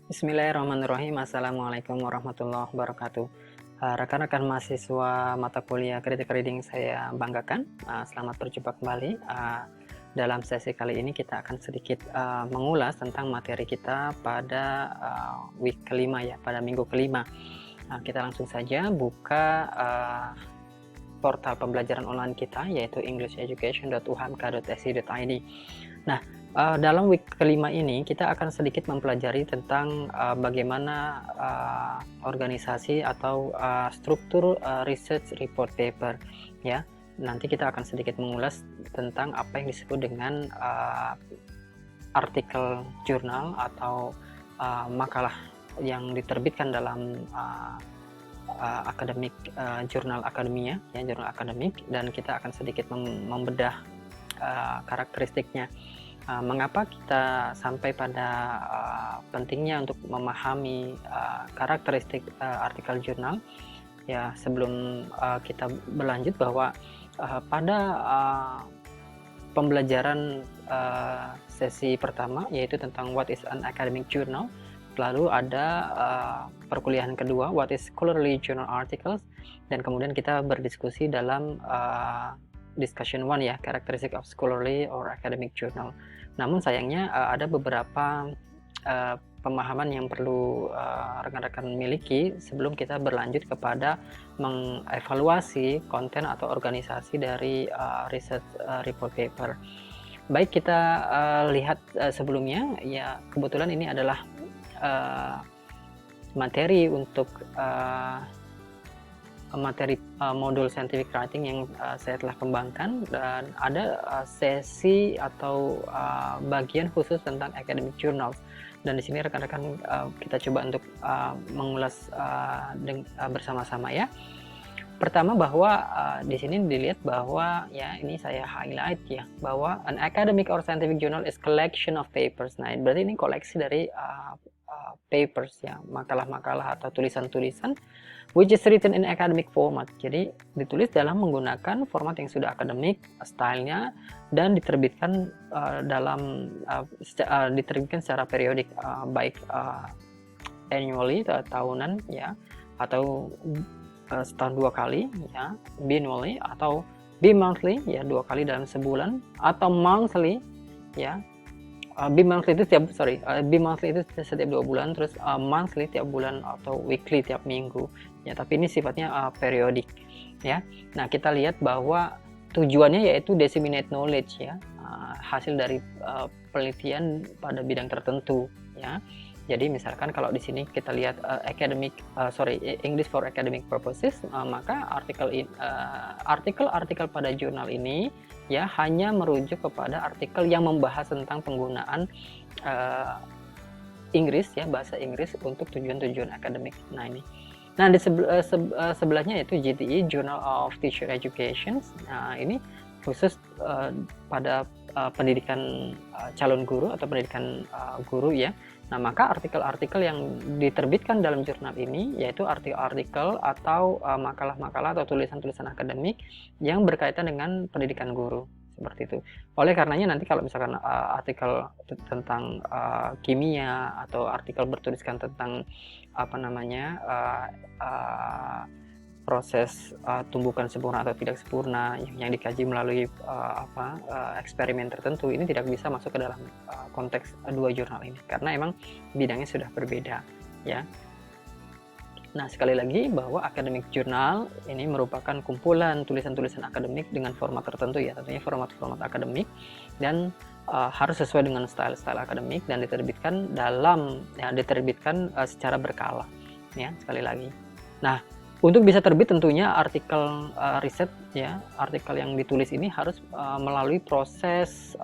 Bismillahirrahmanirrahim. Assalamualaikum warahmatullahi wabarakatuh. Rekan-rekan mahasiswa mata kuliah Critical Reading saya banggakan, selamat berjumpa kembali. Dalam sesi kali ini kita akan sedikit mengulas tentang materi kita pada week kelima ya, pada minggu kelima. Kita langsung saja buka portal pembelajaran online kita, yaitu englisheducation.uhmk.ac.id. Nah, dalam week kelima ini kita akan sedikit mempelajari tentang bagaimana organisasi atau struktur research report paper ya. Nanti kita akan sedikit mengulas tentang apa yang disebut dengan artikel jurnal atau makalah yang diterbitkan dalam akademik, jurnal akademia ya, jurnal akademik, dan kita akan sedikit membedah karakteristiknya. Mengapa kita sampai pada pentingnya untuk memahami karakteristik artikel jurnal ya. Sebelum kita berlanjut, bahwa pada pembelajaran sesi pertama, yaitu tentang what is an academic journal, lalu ada perkuliahan kedua, what is scholarly journal articles, dan kemudian kita berdiskusi dalam discussion 1 ya, characteristic of scholarly or academic journal. Namun sayangnya ada beberapa pemahaman yang perlu rekan-rekan miliki sebelum kita berlanjut kepada mengevaluasi konten atau organisasi dari research report paper. Baik, kita lihat sebelumnya ya. Kebetulan ini adalah materi untuk materi modul scientific writing yang saya telah kembangkan, dan ada sesi atau bagian khusus tentang academic journals, dan di sini rekan-rekan kita coba untuk mengulas bersama-sama ya. Pertama, bahwa di sini dilihat bahwa ya, ini saya highlight ya, bahwa an academic or scientific journal is collection of papers. Nah, berarti ini koleksi dari papers ya, makalah-makalah atau tulisan-tulisan which is written in academic format. Jadi ditulis dalam menggunakan format yang sudah akademik stylenya, dan diterbitkan diterbitkan secara periodik, baik annually atau tahunan ya, atau setahun 2 kali ya, biannually atau bi-monthly ya, 2 kali dalam sebulan, atau monthly ya. Bi-monthly itu setiap 2 bulan, terus monthly tiap bulan, atau weekly tiap minggu ya, tapi ini sifatnya periodik ya. Nah, kita lihat bahwa tujuannya yaitu disseminate knowledge ya, hasil dari penelitian pada bidang tertentu ya. Jadi misalkan kalau di sini kita lihat English for academic purposes, maka artikel pada jurnal ini ya hanya merujuk kepada artikel yang membahas tentang penggunaan Inggris ya, bahasa Inggris untuk tujuan-tujuan akademik. Nah, ini. Nah, di sebelahnya yaitu JTE, Journal of Teacher Education. Nah, ini khusus pada pendidikan calon guru atau pendidikan guru ya. Nah, maka artikel-artikel yang diterbitkan dalam jurnal ini yaitu artikel-artikel atau makalah-makalah atau tulisan-tulisan akademik yang berkaitan dengan pendidikan guru, seperti itu. Oleh karenanya nanti kalau misalkan artikel tentang kimia, atau artikel bertuliskan tentang proses tumbukan sempurna atau tidak sempurna yang dikaji melalui eksperimen tertentu, ini tidak bisa masuk ke dalam konteks dua jurnal ini karena emang bidangnya sudah berbeda ya. Nah, sekali lagi bahwa academic journal ini merupakan kumpulan tulisan-tulisan akademik dengan format tertentu ya, tentunya format-format akademik, dan harus sesuai dengan style-style akademik, dan diterbitkan secara berkala ya, sekali lagi. Nah, untuk bisa terbit tentunya artikel riset ya, artikel yang ditulis ini harus melalui proses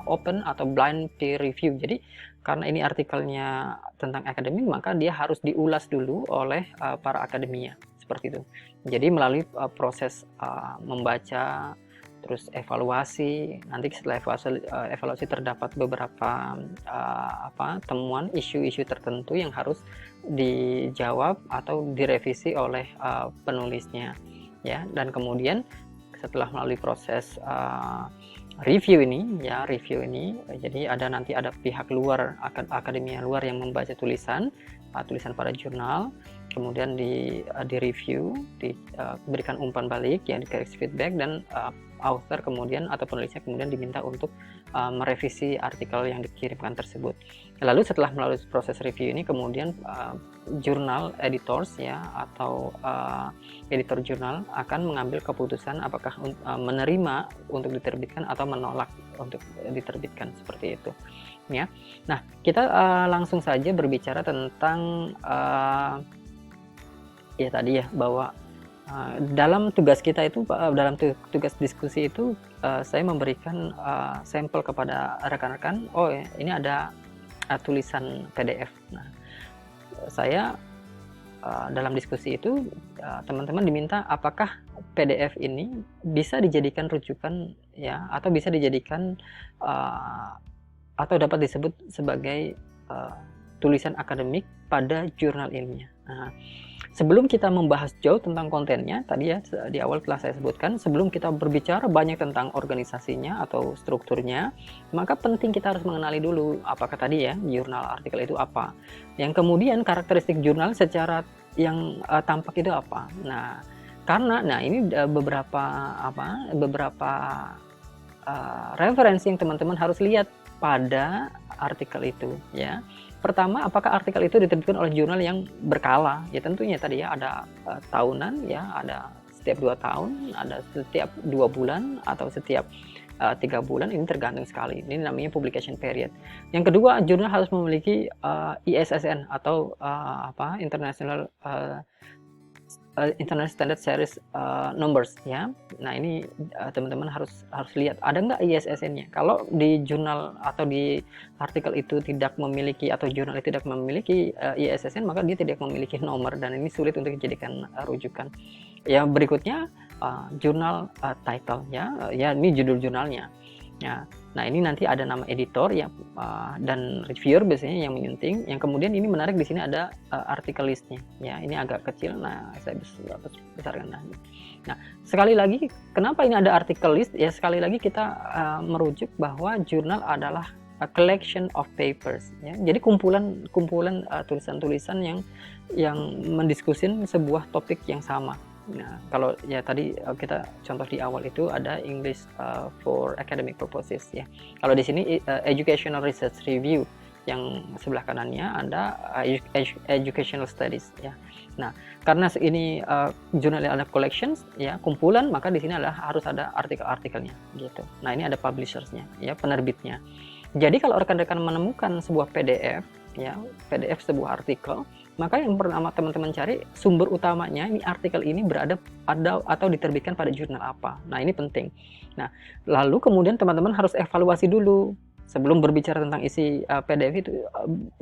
open atau blind peer review. Jadi karena ini artikelnya tentang akademik, maka dia harus diulas dulu oleh para akademia, seperti itu. Jadi melalui proses membaca, terus evaluasi. Nanti setelah evaluasi terdapat beberapa temuan isu-isu tertentu yang harus dijawab atau direvisi oleh penulisnya ya. Dan kemudian setelah melalui proses review ini ya, jadi nanti ada pihak luar, akademia luar yang membaca tulisan pada jurnal, kemudian di review, diberikan umpan balik ya, dikasih feedback, dan author kemudian atau penulisnya kemudian diminta untuk merevisi artikel yang dikirimkan tersebut. Lalu setelah melalui proses review ini, kemudian jurnal editors ya, atau editor jurnal akan mengambil keputusan apakah menerima untuk diterbitkan atau menolak untuk diterbitkan, seperti itu ya. Nah, kita langsung saja berbicara tentang ya tadi ya, bahwa dalam tugas kita itu, dalam tugas diskusi itu, saya memberikan sampel kepada rekan-rekan. Oh ya, ini ada tulisan PDF. Nah, saya dalam diskusi itu, teman-teman diminta apakah PDF ini bisa dijadikan rujukan ya, atau bisa dijadikan atau dapat disebut sebagai tulisan akademik pada jurnal ilmiah. Nah, sebelum kita membahas jauh tentang kontennya, tadi ya di awal telah saya sebutkan, sebelum kita berbicara banyak tentang organisasinya atau strukturnya, maka penting kita harus mengenali dulu apakah tadi ya jurnal artikel itu apa. Yang kemudian karakteristik jurnal secara yang tampak itu apa. Nah, karena ini beberapa referensi yang teman-teman harus lihat pada artikel itu ya. Pertama, apakah artikel itu diterbitkan oleh jurnal yang berkala? Ya tentunya tadi ya, ada tahunan ya, ada setiap 2 tahun, ada setiap 2 bulan, atau setiap 3 bulan, ini tergantung sekali. Ini namanya publication period. Yang kedua, jurnal harus memiliki ISSN atau International Standard Series numbers ya. Nah, ini teman-teman harus lihat ada nggak ISSN-nya. Kalau di jurnal atau di artikel itu tidak memiliki, atau jurnal itu tidak memiliki ISSN, maka dia tidak memiliki nomor, dan ini sulit untuk dijadikan rujukan. Yang berikutnya jurnal title ya, ini judul jurnalnya ya. Nah, ini nanti ada nama editor ya, dan reviewer biasanya yang menyunting. Yang kemudian ini menarik, di sini ada artikel listnya ya. Ini agak kecil, nah saya besarkan. Nah, sekali lagi kenapa ini ada artikel list ya, sekali lagi kita merujuk bahwa jurnal adalah a collection of papers ya. Jadi kumpulan tulisan-tulisan yang mendiskusin sebuah topik yang sama. Nah, kalau ya tadi kita contoh di awal itu ada English for academic purposes ya. Kalau di sini educational research review, yang sebelah kanannya ada educational studies ya. Nah, karena ini jurnal ada collections ya, kumpulan, maka di sini harus ada artikel-artikelnya gitu. Nah, ini ada publishersnya ya, penerbitnya. Jadi kalau rekan-rekan menemukan sebuah PDF ya, PDF sebuah artikel, maka yang pertama teman-teman cari sumber utamanya, ini artikel ini ada atau diterbitkan pada jurnal apa. Nah, ini penting. Nah, lalu kemudian teman-teman harus evaluasi dulu sebelum berbicara tentang isi PDF itu.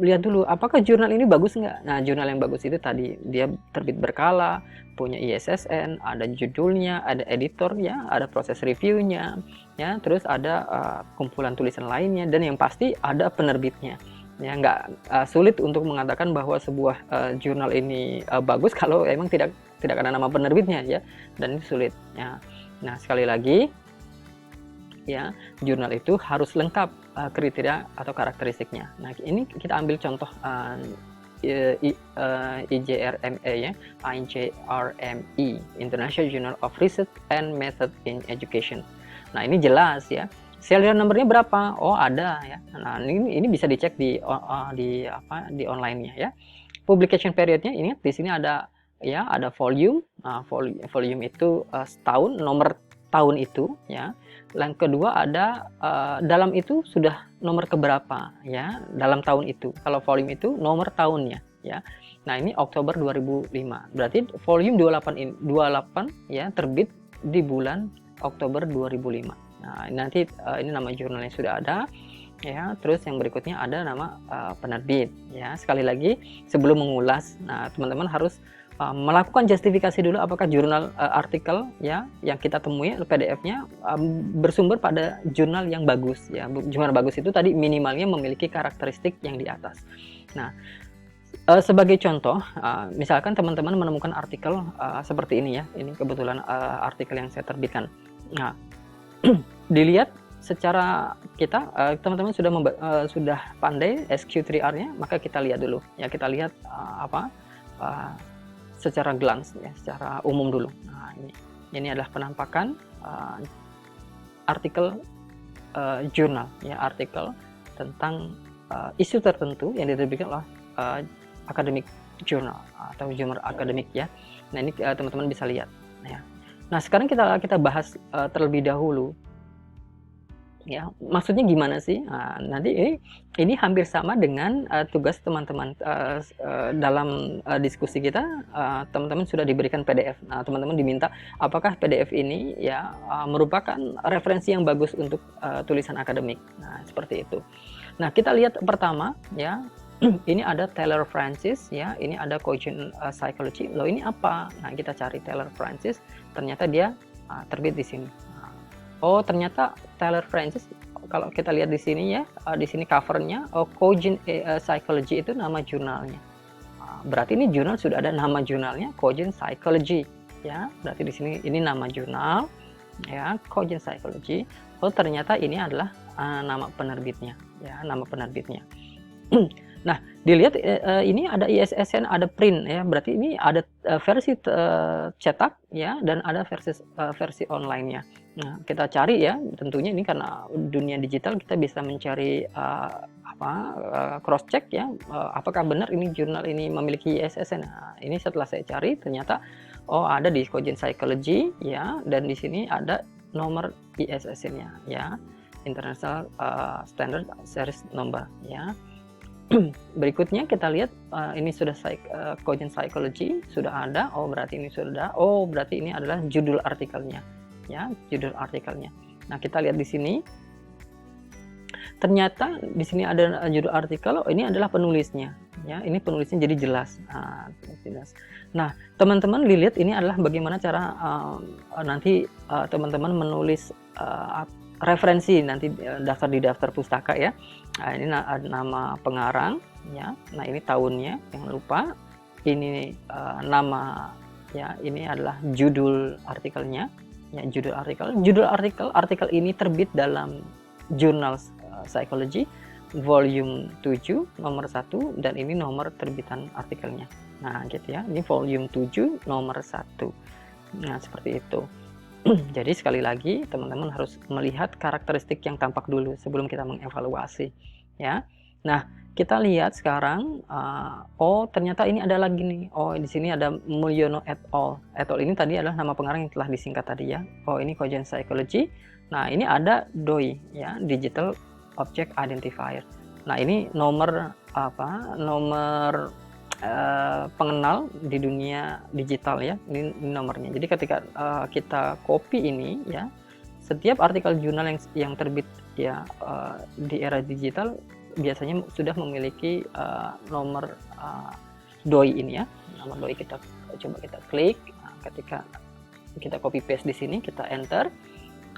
Lihat dulu apakah jurnal ini bagus nggak. Nah, jurnal yang bagus itu tadi dia terbit berkala, punya ISSN, ada judulnya, ada editornya, ada proses reviewnya ya, terus ada kumpulan tulisan lainnya, dan yang pasti ada penerbitnya. Ya, nggak sulit untuk mengatakan bahwa sebuah jurnal ini bagus kalau emang tidak ada nama penerbitnya ya, dan ini sulit ya. Nah, sekali lagi ya, jurnal itu harus lengkap kriteria atau karakteristiknya. Nah, ini kita ambil contoh IJRME ya, IJRME, International Journal of Research and Method in Education. Nah, ini jelas ya. Serial numbernya berapa? Oh, ada ya. Nah, ini bisa dicek di online-nya ya. Publication periodnya, ini di sini ada ya, ada volume. Nah, volume itu setahun, nomor tahun itu ya. Yang kedua ada dalam itu sudah nomor keberapa ya, dalam tahun itu. Kalau volume itu nomor tahunnya ya. Nah, ini Oktober 2005. Berarti volume 28 ya, terbit di bulan Oktober 2005. Nah, nanti ini nama jurnalnya sudah ada ya. Terus yang berikutnya ada nama penerbit ya. Sekali lagi sebelum mengulas, nah teman-teman harus melakukan justifikasi dulu apakah jurnal artikel ya yang kita temui PDF-nya bersumber pada jurnal yang bagus ya. Jurnal bagus itu tadi minimalnya memiliki karakteristik yang di atas. Nah, sebagai contoh, misalkan teman-teman menemukan artikel seperti ini ya. Ini kebetulan artikel yang saya terbitkan. Nah, dilihat secara kita teman-teman sudah pandai SQ3R-nya, maka kita lihat dulu ya, kita lihat uh, secara glance ya, secara umum dulu. Nah, ini adalah penampakan artikel jurnal ya, artikel tentang isu tertentu yang diterbitkan oleh academic journal atau jurnal akademik ya. Nah, ini teman-teman bisa lihat ya. Nah, sekarang kita bahas terlebih dahulu ya, maksudnya gimana sih? Nah, nanti ini hampir sama dengan tugas teman-teman dalam diskusi kita. Teman-teman sudah diberikan PDF. Nah, teman-teman diminta apakah PDF ini ya merupakan referensi yang bagus untuk tulisan akademik. Nah, seperti itu. Nah, kita lihat pertama ya. Ini ada Taylor Francis ya, ini ada Cogent Psychology. Loh, ini apa? Nah, kita cari Taylor Francis, ternyata dia terbit di sini. Oh, ternyata Taylor Francis, kalau kita lihat di sini ya, di sini covernya, Cogent Psychology itu nama jurnalnya. Berarti ini jurnal sudah ada nama jurnalnya, Cogent Psychology ya. Berarti di sini ini nama jurnal ya, Cogent Psychology. Oh, ternyata ini adalah nama penerbitnya ya, nama penerbitnya. Nah, dilihat ini ada ISSN, ada print ya. Berarti ini ada versi cetak ya, dan ada versi online-nya. Nah, kita cari ya, tentunya ini karena dunia digital kita bisa mencari cross check ya, apakah benar ini jurnal ini memiliki ISSN. Nah, ini setelah saya cari ternyata ada di Cogent Psychology ya, dan di sini ada nomor ISSN-nya ya, International Standard Series Number ya. Berikutnya kita lihat ini sudah Cogent Psychology sudah ada. Oh, berarti ini sudah. Oh, berarti ini adalah judul artikelnya ya, judul artikelnya. Nah, kita lihat di sini. Ternyata di sini ada judul artikel. Oh, ini adalah penulisnya ya. Ini penulisnya jadi jelas. Jelas. Nah, teman-teman lihat ini adalah bagaimana cara nanti teman-teman menulis referensi nanti daftar di daftar pustaka ya. Nah, ini nama pengarang ya. Nah, ini tahunnya, jangan lupa. Ini nama ya, ini adalah judul artikelnya ya, judul artikel ini terbit dalam Journal Psychology volume 7 nomor 1, dan ini nomor terbitan artikelnya. Nah, gitu ya. Ini volume 7 nomor 1. Nah, seperti itu. Jadi sekali lagi teman-teman harus melihat karakteristik yang tampak dulu sebelum kita mengevaluasi ya. Nah, kita lihat sekarang ternyata ini ada lagi nih. Oh, di sini ada Mulyono et al. Ini tadi adalah nama pengarang yang telah disingkat tadi ya. Oh, ini Cogent Psychology. Nah, ini ada DOI ya, Digital Object Identifier. Nah, ini nomor pengenal di dunia digital ya, ini nomornya. Jadi ketika kita copy ini ya, setiap artikel jurnal yang terbit ya di era digital biasanya sudah memiliki nomor DOI ini ya. Nomor DOI kita coba kita klik. Nah, ketika kita copy paste di sini, kita enter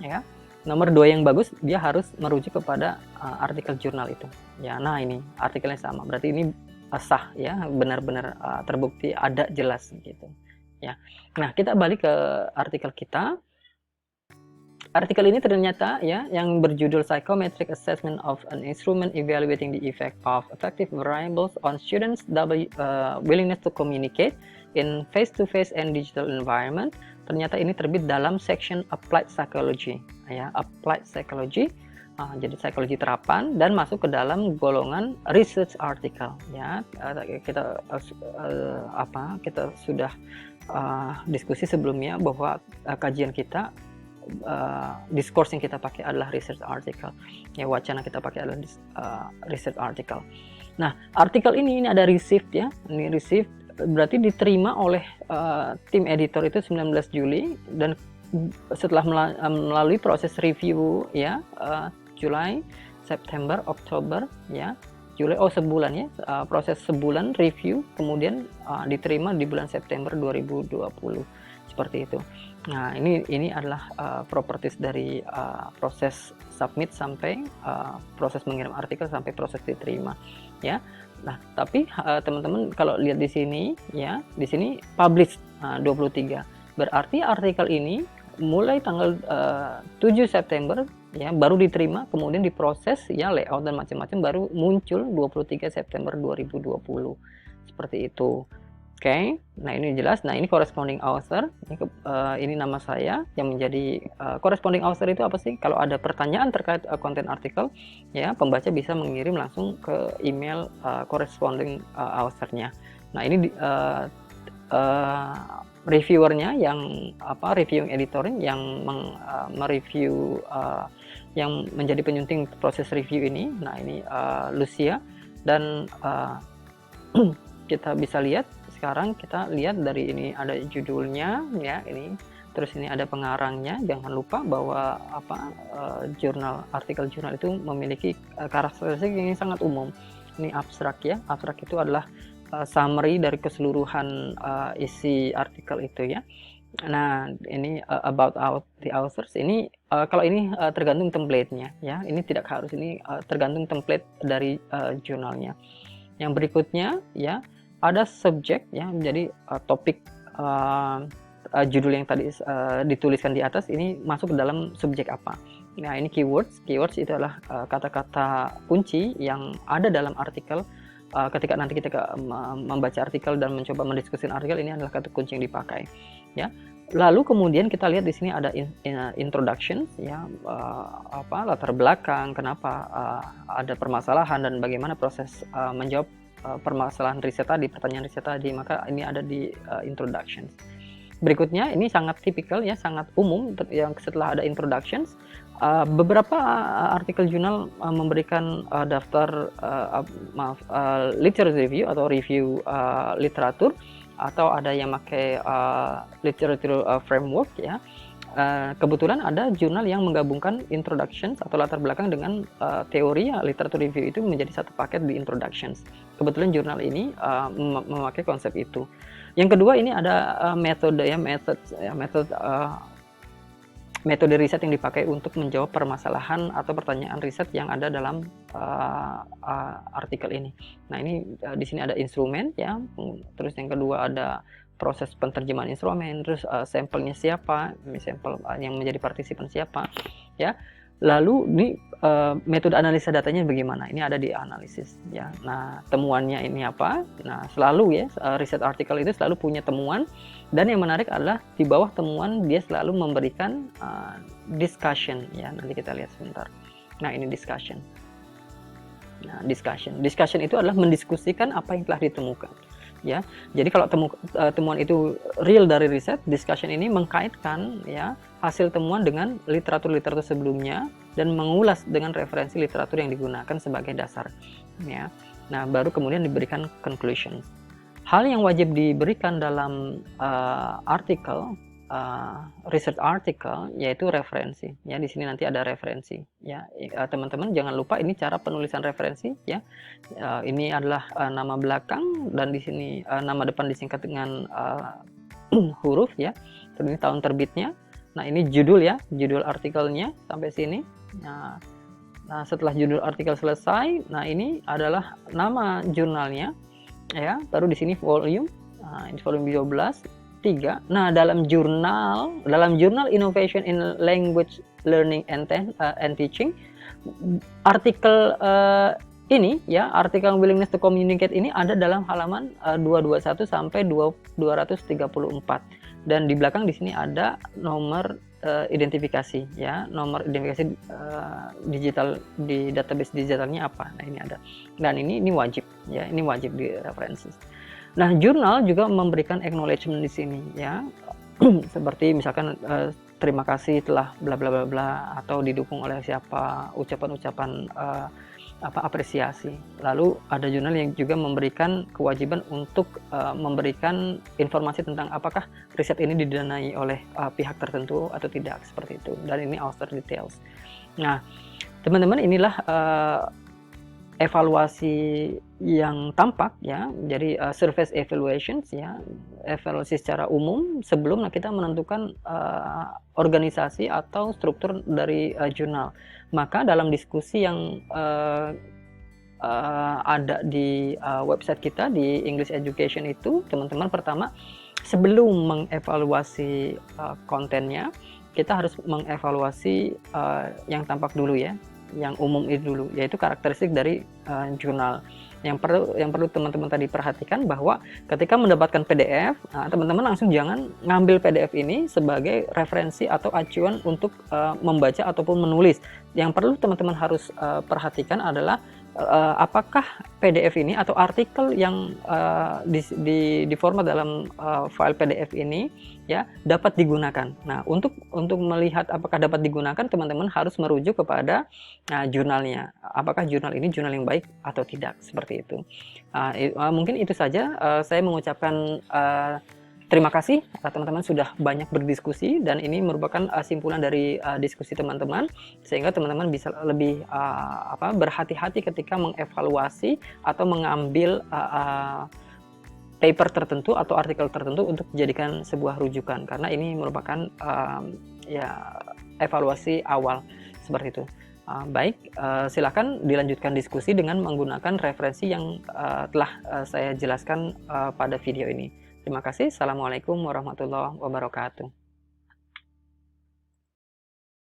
ya. Nomor DOI yang bagus dia harus merujuk kepada artikel jurnal itu. Ya, nah ini artikelnya sama. Berarti ini sah ya, benar-benar terbukti, ada, jelas gitu ya. Nah, kita balik ke artikel kita. Artikel ini ternyata ya yang berjudul Psychometric Assessment of an Instrument Evaluating the Effect of Affective Variables on Students' Willingness to Communicate in Face-to-Face and Digital Environment. Ternyata ini terbit dalam section Applied Psychology ya, Applied Psychology. Jadi psikologi terapan, dan masuk ke dalam golongan research article ya. Kita sudah diskusi sebelumnya bahwa kajian kita diskurs yang kita pakai adalah research article ya, wacana kita pakai adalah research article. Nah, artikel ini ada received ya, ini received berarti diterima oleh tim editor itu 19 Juli, dan setelah melalui proses review ya, Juli, September, Oktober ya, Juli, sebulan ya, proses sebulan review, kemudian diterima di bulan September 2020 seperti itu. Nah, ini adalah properties dari proses submit sampai proses mengirim artikel sampai proses diterima ya. Nah, tapi teman-teman kalau lihat di sini ya, di sini publish 23. Berarti artikel ini mulai tanggal 7 September ya, baru diterima, kemudian diproses ya, layout dan macam-macam, baru muncul 23 September 2020 seperti itu. Oke, nah ini jelas. Nah ini corresponding author, ini nama saya yang menjadi corresponding author. Itu apa sih? Kalau ada pertanyaan terkait konten artikel, ya pembaca bisa mengirim langsung ke email corresponding authornya. Nah ini reviewernya yang reviewing editor yang mereview, yang menjadi penyunting proses review ini. Nah ini Lucia, dan kita bisa lihat sekarang, kita lihat dari ini ada judulnya ya, ini terus ini ada pengarangnya. Jangan lupa bahwa jurnal, artikel jurnal itu memiliki karakteristik yang sangat umum. Ini abstrak ya, abstrak itu adalah summary dari keseluruhan isi artikel itu ya. Nah ini about the authors ini, kalau ini tergantung template-nya ya, ini tidak harus, ini tergantung template dari jurnalnya. Yang berikutnya ya, ada subjek ya, jadi topik, judul yang tadi dituliskan di atas ini masuk ke dalam subjek apa. Nah ini keywords itu adalah kata-kata kunci yang ada dalam artikel. Ketika nanti kita membaca artikel dan mencoba mendiskusikan artikel, ini adalah kata kunci yang dipakai ya. Lalu kemudian kita lihat di sini ada introduction ya, latar belakang kenapa ada permasalahan dan bagaimana proses menjawab permasalahan riset tadi, pertanyaan riset tadi, maka ini ada di introductions. Berikutnya ini sangat tipikal ya, sangat umum, yang setelah ada introductions, beberapa artikel jurnal memberikan daftar literature review atau review literatur, atau ada yang pakai literature framework ya. Kebetulan ada jurnal yang menggabungkan introductions atau latar belakang dengan teori ya, literatur review itu menjadi satu paket di introductions. Kebetulan jurnal ini memakai konsep itu. Yang kedua ini ada metode ya, metode riset yang dipakai untuk menjawab permasalahan atau pertanyaan riset yang ada dalam artikel ini. Nah ini di sini ada instrumen ya, terus yang kedua ada proses penerjemahan instrumen, terus sampelnya siapa, sampel yang menjadi partisipan siapa ya. Lalu ini metode analisa datanya bagaimana, ini ada di analisis ya. Nah temuannya ini apa, nah selalu ya riset artikel itu selalu punya temuan, dan yang menarik adalah di bawah temuan dia selalu memberikan discussion ya, nanti kita lihat sebentar. Nah ini discussion. Nah discussion itu adalah mendiskusikan apa yang telah ditemukan ya. Jadi kalau temuan itu real dari riset, discussion ini mengkaitkan ya hasil temuan dengan literatur sebelumnya dan mengulas dengan referensi literatur yang digunakan sebagai dasar ya. Nah baru kemudian diberikan conclusion. Hal yang wajib diberikan dalam artikel, research article, yaitu referensi ya. Di sini nanti ada referensi ya, teman-teman jangan lupa ini cara penulisan referensi ya. Ini adalah nama belakang, dan di sini nama depan disingkat dengan huruf ya. Terus ini tahun terbitnya. Nah ini judul ya, judul artikelnya sampai sini. Nah setelah judul artikel selesai, nah ini adalah nama jurnalnya ya. Baru di sini volume, ini volume 12. 3. Nah, dalam jurnal Innovation in Language Learning and Teaching, artikel ini ya, artikel willingness to communicate ini ada dalam halaman 221 sampai 234, dan di belakang di sini ada nomor identifikasi ya, nomor identifikasi digital di database digitalnya apa. Nah ini ada, dan ini wajib ya, ini wajib di referensi. Nah, jurnal juga memberikan acknowledgement di sini ya, seperti misalkan terima kasih telah bla bla bla bla, atau didukung oleh siapa, ucapan-ucapan apresiasi. Lalu ada jurnal yang juga memberikan kewajiban untuk memberikan informasi tentang apakah riset ini didanai oleh pihak tertentu atau tidak, seperti itu. Dan ini author details. Nah, teman-teman, inilah evaluasi yang tampak ya. Jadi surface evaluations ya, evaluasi secara umum sebelum kita menentukan organisasi atau struktur dari jurnal. Maka dalam diskusi yang ada di website kita di English Education itu, teman-teman pertama sebelum mengevaluasi kontennya, kita harus mengevaluasi yang tampak dulu ya, yang umum itu dulu, yaitu karakteristik dari jurnal. Yang perlu teman-teman tadi perhatikan bahwa ketika mendapatkan PDF, teman-teman langsung jangan ngambil PDF ini sebagai referensi atau acuan untuk membaca ataupun menulis. Yang perlu teman-teman harus perhatikan adalah apakah PDF ini atau artikel yang di format dalam file PDF ini ya dapat digunakan. Nah, untuk melihat apakah dapat digunakan, teman-teman harus merujuk kepada jurnalnya. Apakah jurnal ini jurnal yang baik atau tidak, seperti itu. Mungkin itu saja. Saya mengucapkan terima kasih teman-teman sudah banyak berdiskusi, dan ini merupakan simpulan dari diskusi teman-teman, sehingga teman-teman bisa lebih berhati-hati ketika mengevaluasi atau mengambil paper tertentu atau artikel tertentu untuk dijadikan sebuah rujukan, karena ini merupakan ya evaluasi awal seperti itu. Baik, silakan dilanjutkan diskusi dengan menggunakan referensi yang telah saya jelaskan pada video ini. Terima kasih. Assalamualaikum warahmatullahi wabarakatuh.